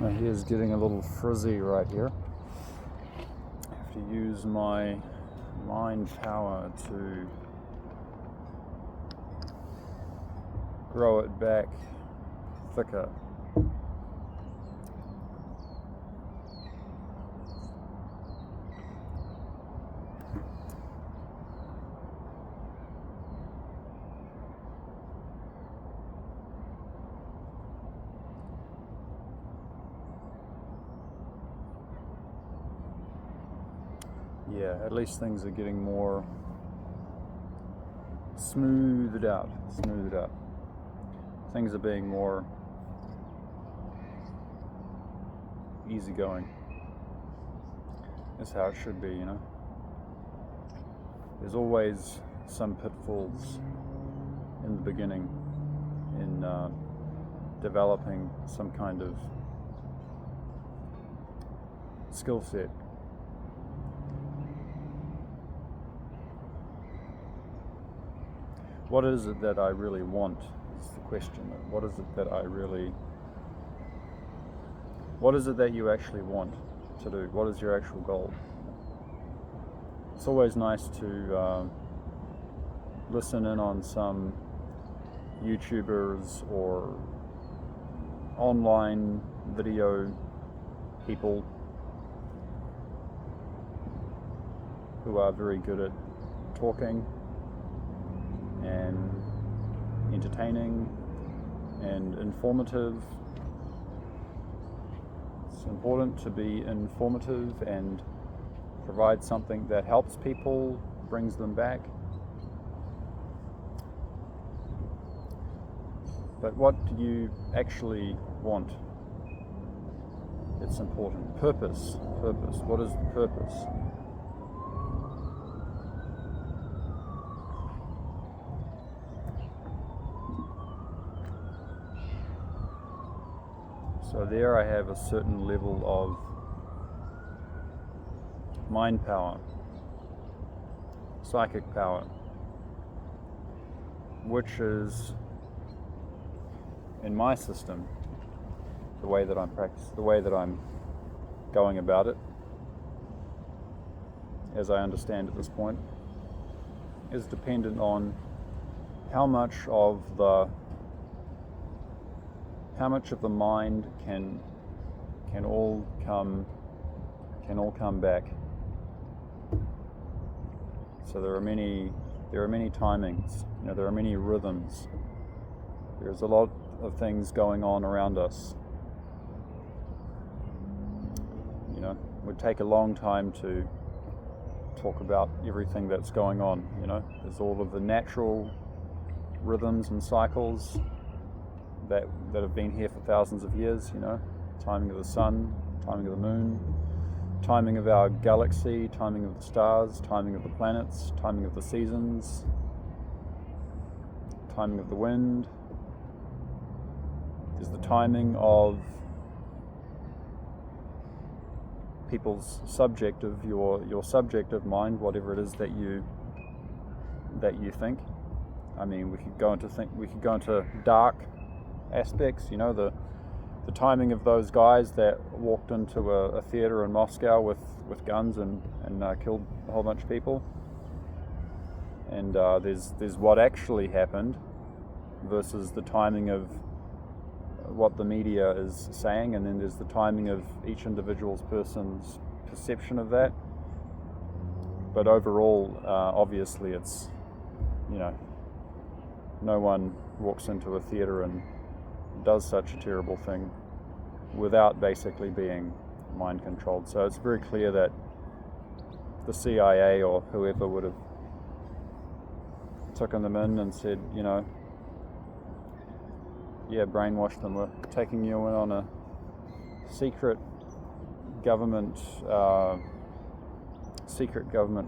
My hair's getting a little frizzy right here. I have to use my mind power to grow it back thicker. Yeah, at least things are getting more smoothed out. Things are being more easygoing. That's how it should be, you know. There's always some pitfalls in the beginning in developing some kind of skill set. What is it that I really want is the question. What is it that you actually want to do? What is your actual goal? It's always nice to listen in on some YouTubers or online video people who are very good at talking and entertaining and informative. It's important to be informative and provide something that helps people, brings them back. But what do you actually want? It's important. Purpose. What is the purpose? So there I have a certain level of mind power, psychic power, which is, in my system, the way that I'm going about it, as I understand at this point, is dependent on how much of the mind can all come back. So there are many timings, you know, there are many rhythms. There's a lot of things going on around us. You know, it would take a long time to talk about everything that's going on, you know. There's all of the natural rhythms and cycles that have been here for thousands of years, you know, timing of the sun, timing of the moon, timing of our galaxy, timing of the stars, timing of the planets, timing of the seasons, timing of the wind. There's the timing of people's subjective, your subjective mind, whatever it is that you think. I mean, we could go into dark aspects, you know, the timing of those guys that walked into a theater in Moscow with guns and killed a whole bunch of people. And there's what actually happened versus the timing of what the media is saying, and then there's the timing of each person's perception of that. But overall, obviously, it's, you know, no one walks into a theater and does such a terrible thing without basically being mind controlled. So it's very clear that the CIA or whoever would have taken them in and said, you know, yeah, brainwash them. We're taking you in on a secret government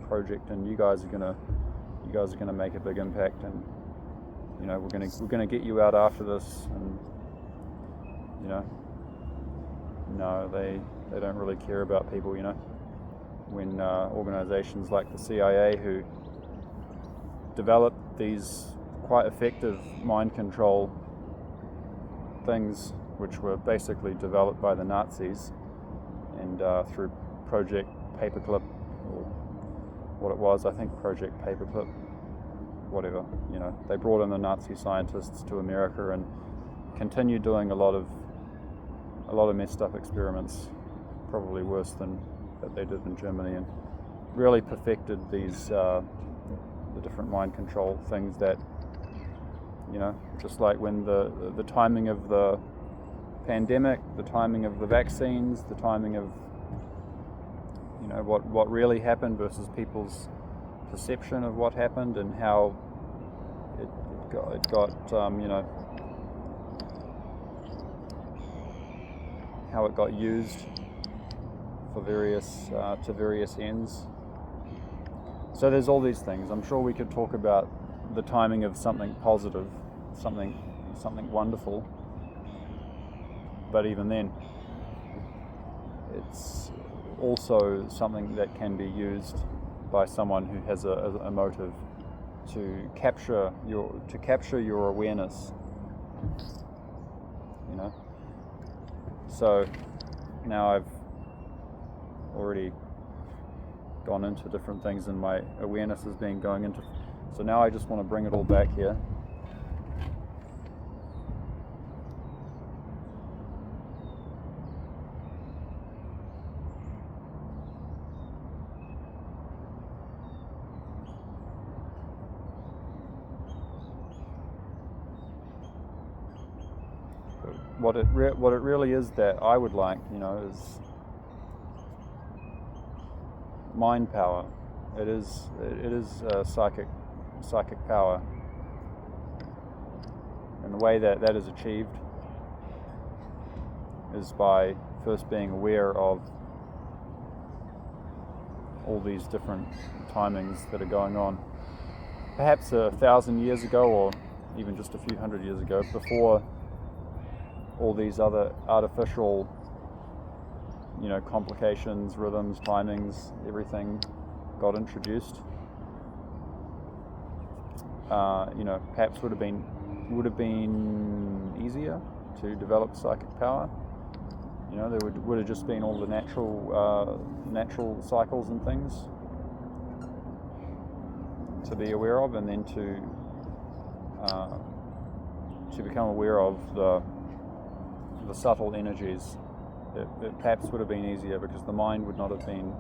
project, and you guys are gonna make a big impact, and you know, we're gonna get you out after this. And you know, no, they don't really care about people, you know. When organizations like the CIA, who develop these quite effective mind control things which were basically developed by the Nazis, and through Project Paperclip, or what it was, I think Project Paperclip, whatever, they brought in the Nazi scientists to America and continued doing a lot of messed up experiments, probably worse than that they did in Germany, and really perfected these the different mind control things that, just like when the timing of the pandemic, the timing of the vaccines, the timing of what really happened versus people's perception of what happened, and how it got how it got used for various ends. So there's all these things. I'm sure we could talk about the timing of something positive, something wonderful, but even then, it's also something that can be used by someone who has a motive to capture your awareness. So now I've already gone into different things, and my awareness has been going into. So now I just want to bring it all back here. What it really is that I would like, is mind power. It is psychic power, and the way that is achieved is by first being aware of all these different timings that are going on. Perhaps 1,000 years ago, or even just a few hundred years ago, before all these other artificial, complications, rhythms, timings, everything got introduced. Perhaps would have been easier to develop psychic power. There would have just been all the natural cycles and things to be aware of, and then to become aware of the subtle energies. It perhaps would have been easier, because the mind would not have been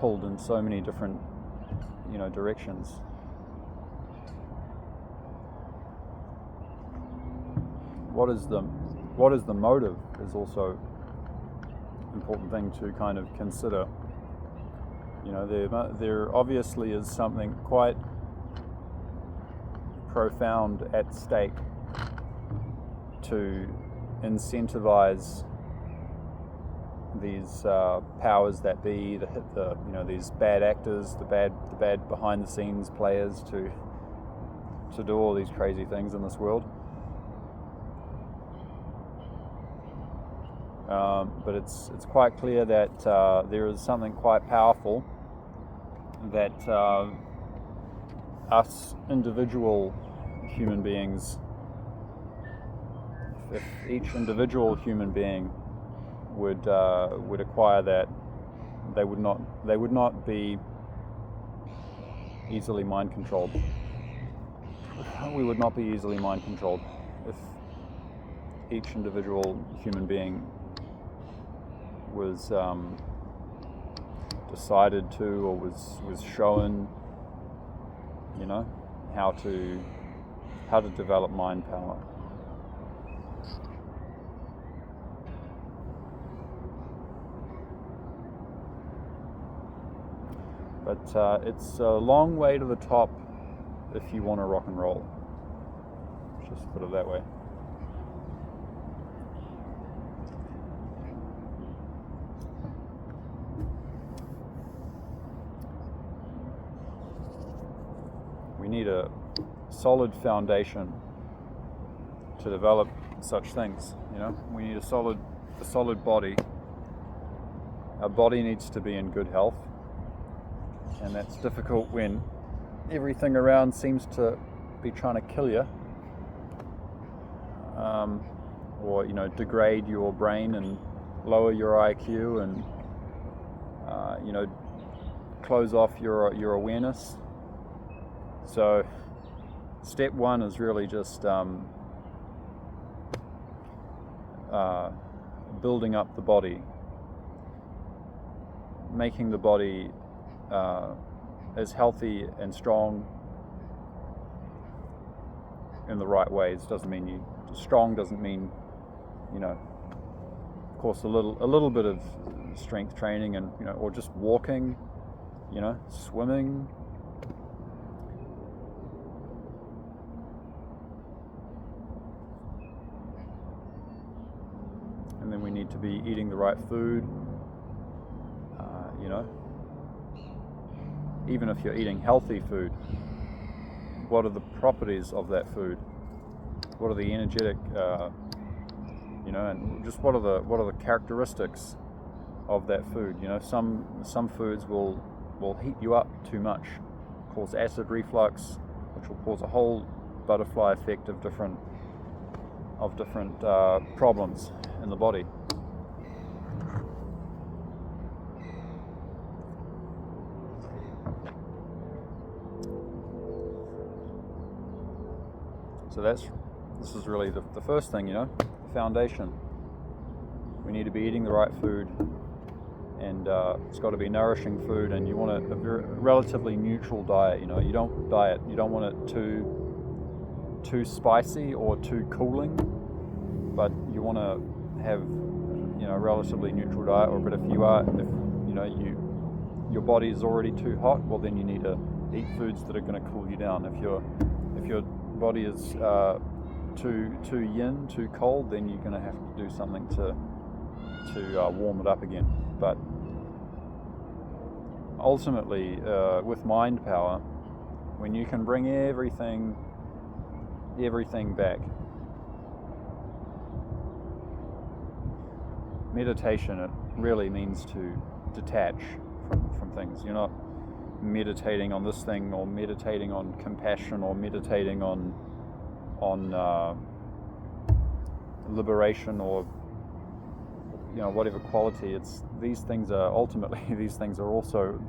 pulled in so many different directions. What is the motive is also an important thing to kind of consider. There obviously is something quite profound at stake to incentivize these powers that be, these bad actors, the bad behind the scenes players to do all these crazy things in this world. But it's quite clear that there is something quite powerful that us individual human beings, if each individual human being would acquire that, they would not be easily mind controlled. We would not be easily mind controlled if each individual human being was decided to, or was shown, how to develop mind power. But it's a long way to the top if you want to rock and roll. Let's just put it that way. We need a solid foundation to develop such things. We need a solid body. Our body needs to be in good health, and that's difficult when everything around seems to be trying to kill you. or degrade your brain and lower your IQ and close off your awareness. So step one is really just building up the body, making the body as healthy and strong in the right ways. Doesn't mean strong doesn't mean, of course, a little bit of strength training and or just walking, swimming. And then we need to be eating the right food. Even if you're eating healthy food, what are the properties of that food? What are the energetic, and just what are the characteristics of that food? Some foods will heat you up too much, cause acid reflux, which will cause a whole butterfly effect of different problems in the body. So this is really the first thing, the foundation. We need to be eating the right food, and it's got to be nourishing food, and you want a relatively neutral diet. You don't want it too spicy or too cooling, but you want to have a relatively neutral diet. But if your body is already too hot, well then you need to eat foods that are going to cool you down. If your body is too yin, too cold, then you're going to have to do something to warm it up again. But ultimately, with mind power, when you can bring everything back, meditation, it really means to detach from things. You're not meditating on this thing, or meditating on compassion, or meditating on liberation, or whatever quality. It's these things are also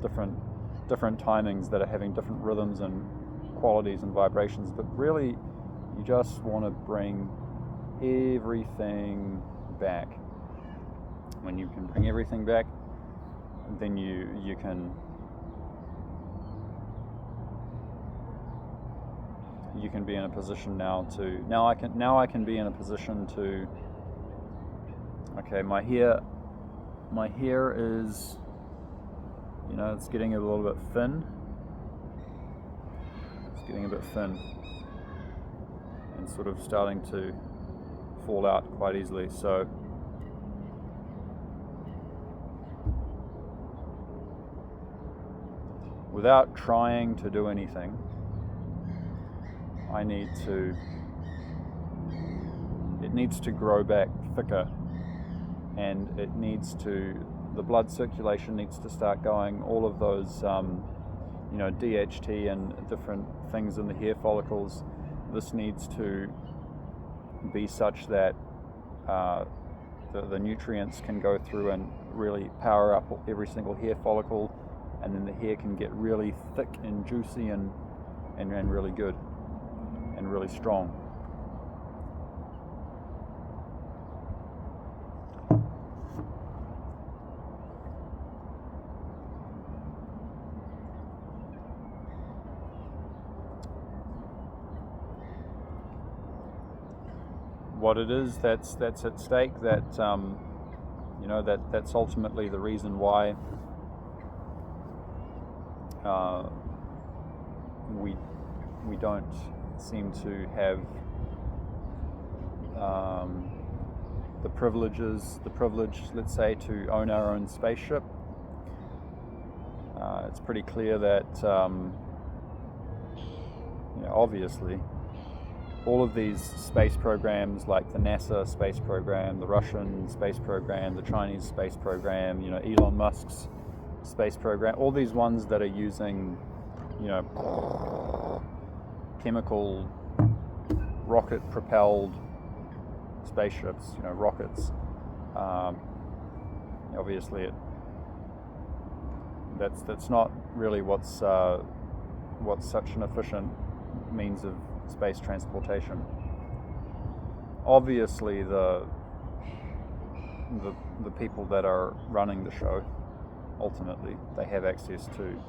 different timings that are having different rhythms and qualities and vibrations. But really, you just want to bring everything back. When you can bring everything back, then you can be in a position now I can be in a position to, okay, my hair is, it's getting a little bit thin. It's getting a bit thin and sort of starting to fall out quite easily. So without trying to do anything, it needs to grow back thicker, and the blood circulation needs to start going. All of those, DHT and different things in the hair follicles, this needs to be such that the nutrients can go through and really power up every single hair follicle, and then the hair can get really thick and juicy and really good and really strong. What it is that's at stake, that's ultimately the reason why we don't seem to have the privilege, let's say, to own our own spaceship. It's pretty clear that obviously all of these space programs, like the NASA space program, the Russian space program, the Chinese space program, Elon Musk's space program, all these ones that are using chemical rocket propelled spaceships, rockets. Obviously, that's not really what's such an efficient means of space transportation. Obviously, the people that are running the show, ultimately, they have access to,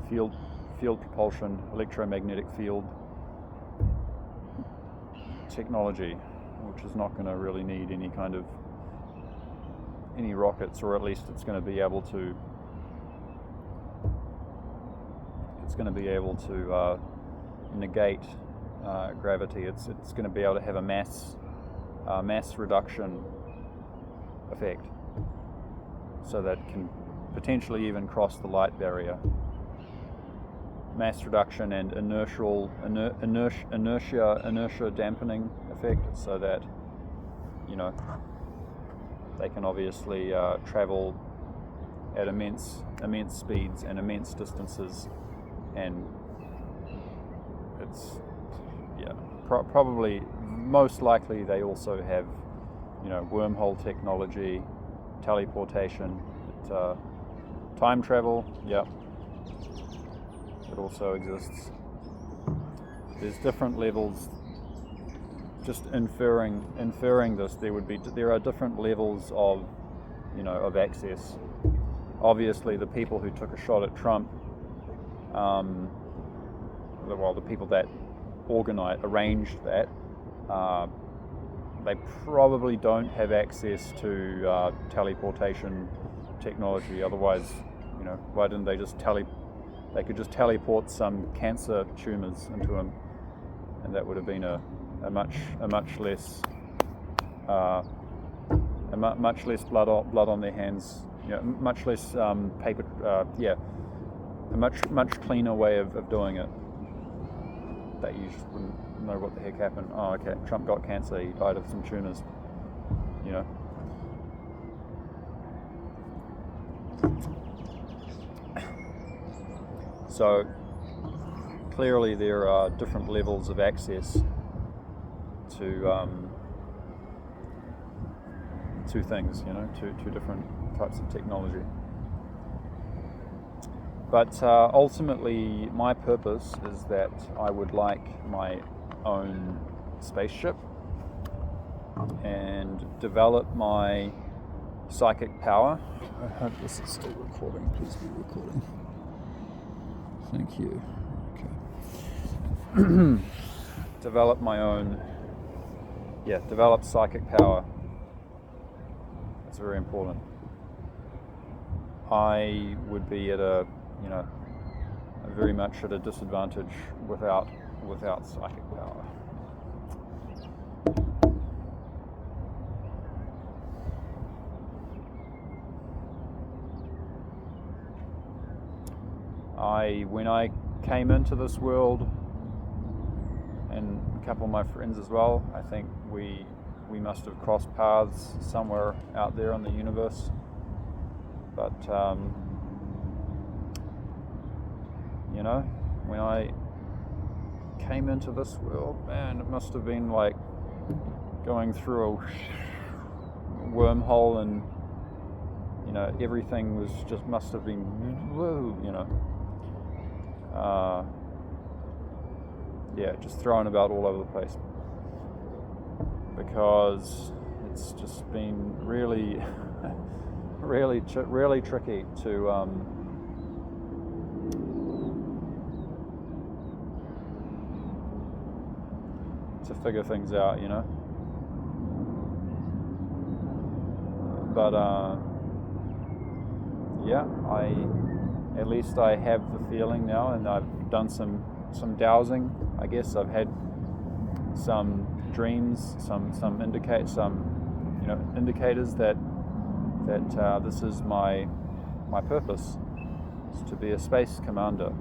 field propulsion, electromagnetic field technology, which is not going to really need any rockets, or at least it's going to be able to negate gravity. It's going to be able to have a mass reduction effect, so that it can potentially even cross the light barrier. Mass reduction and inertia dampening effect, so that they can obviously travel at immense speeds and immense distances, and it's probably most likely they also have wormhole technology, teleportation, time travel. It also exists. There's different levels. Just inferring this, there are different levels of access. Obviously, the people who took a shot at Trump, the people that arranged that, they probably don't have access to teleportation technology. Otherwise, why didn't they just They could just teleport some cancer tumors into him, and that would have been a much less blood on their hands. Much less paper. A much cleaner way of doing it. That you just wouldn't know what the heck happened. Oh, okay, Trump got cancer. He died of some tumors. So clearly there are different levels of access to things, to different types of technology. But ultimately, my purpose is that I would like my own spaceship and develop my psychic power. I hope this is still recording. Please be recording. Thank you. Okay. Develop psychic power. That's very important. I would be at very much at a disadvantage without psychic power. When I came into this world, and a couple of my friends as well, I think we must have crossed paths somewhere out there in the universe. But when I came into this world, man, it must have been like going through a wormhole, and everything must have been whoa, just thrown about all over the place, because it's just been really really tricky to figure things out, but at least I have the feeling now, and I've done some dowsing. I guess I've had some dreams, some indicators that this is my purpose, is to be a space commander.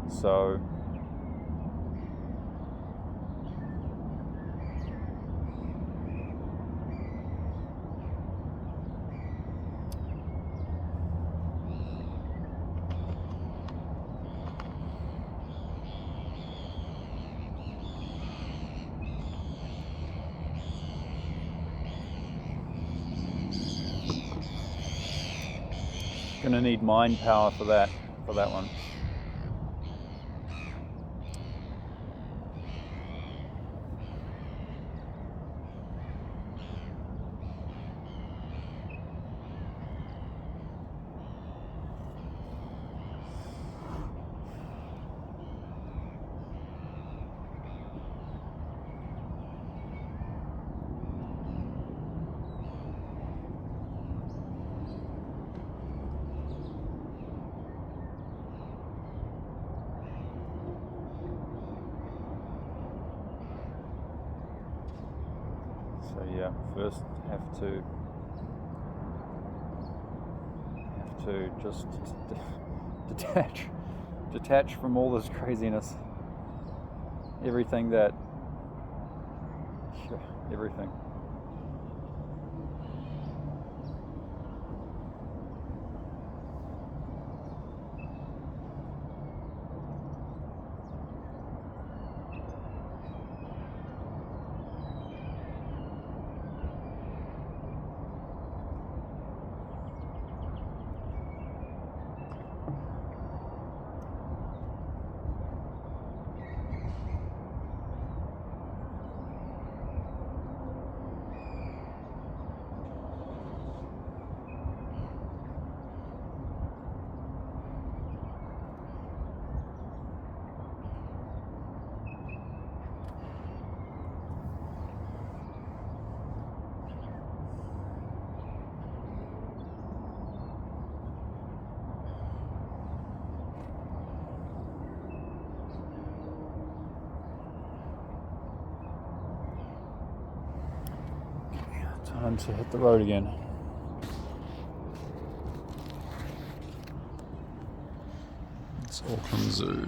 So Gonna need mind power for that one. So yeah, first have to just detach from all this craziness. Everything. Time to hit the road again. It's Auckland Zoo.